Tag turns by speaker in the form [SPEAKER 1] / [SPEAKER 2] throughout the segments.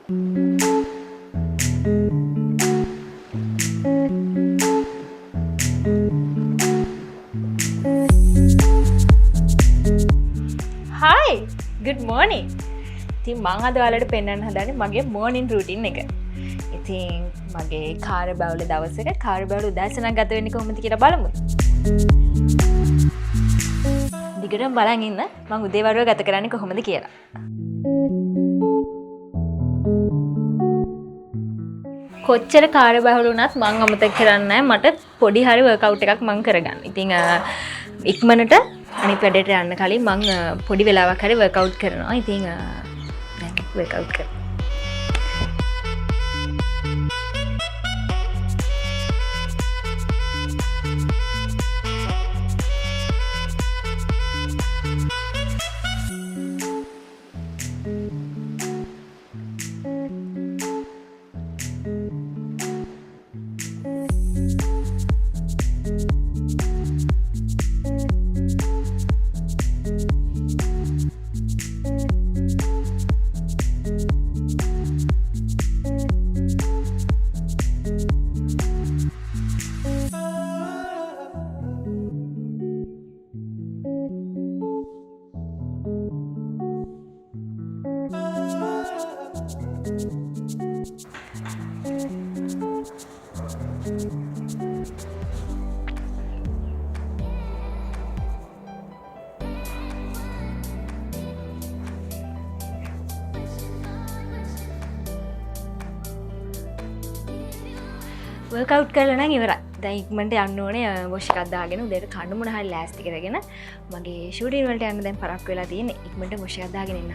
[SPEAKER 1] Hi, good morning. ඉතින් මම අද ඔයාලට පෙන්වන්න හදන්නේ මගේ morning routine එක. ඉතින් මගේ කාර්යබහුල දවසක කාර්යබහුල උදෑසනක් ගත වෙන්නේ කොහොමද කියලා බලමු. දිගටම බලන් ඉන්න මම උදේවරුව ගත කරන්නේ කොහොමද කියලා. කොච්චර කාර්යබහුල වුණත් මම අමතක කරන්නේ නැහැ මට පොඩි හරි workout එකක් මම කරගන්න. ඉතින් ඉක්මනට අනිත් වැඩේට යන්න කලින් මම පොඩි වෙලාවක් හරි workout කරනවා. ඉතින් දැන් workout කරනවා. workout කරලා නම් ඉවරයි. දැන් ඉක්මනට යන්න ඕනේ වොෂ් එකක් දාගෙන උදේට කන්න මොන හරි ලෑස්ති කරගෙන මගේ ෂූටින් වලට යන්න දැන් පරක්කු වෙලා තියෙන්නේ. ඉක්මනට වොෂ් එකක් දාගෙන එන්න.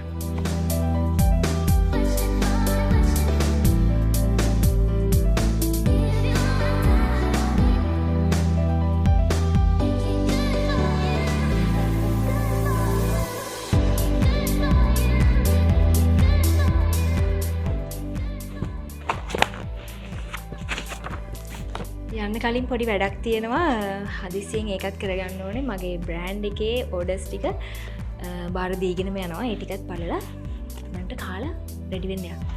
[SPEAKER 1] යන්න කලින් පොඩි වැඩක් තියෙනවා හදිසියෙන් ඒකත් කරගන්න ඕනේ මගේ බ්‍රෑන්ඩ් එකේ ඕඩර්ස් ටික බාර දීගෙනම යනවා ඒ ටිකත් බලලා මන්ට කාලා රෙඩි වෙන්න යන්න.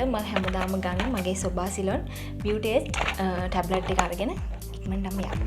[SPEAKER 1] මම හැමදාම ගන්න මගේ සොබාසිලොන් බියුටි ටැබ්ලට් එක අරගෙන ඉක්මනටම යන්න.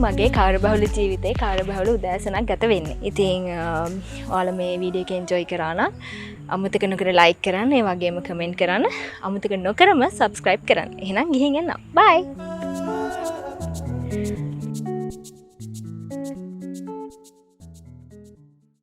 [SPEAKER 1] මගේ කාර්යබහුල ජීවිතේ කාර්යබහුල උදෑසනක් ගත වෙන්නේ. ඉතින් ඔයාලා මේ වීඩියෝ එක එන්ජොයි කරා නම් අමතක නොකර ලයික් කරන්න, ඒ වගේම කමෙන්ට් කරන්න, අමතක නොකරම සබ්ස්ක්‍රයිබ් කරන්න. එහෙනම් ගිහින් එන්න. බයි.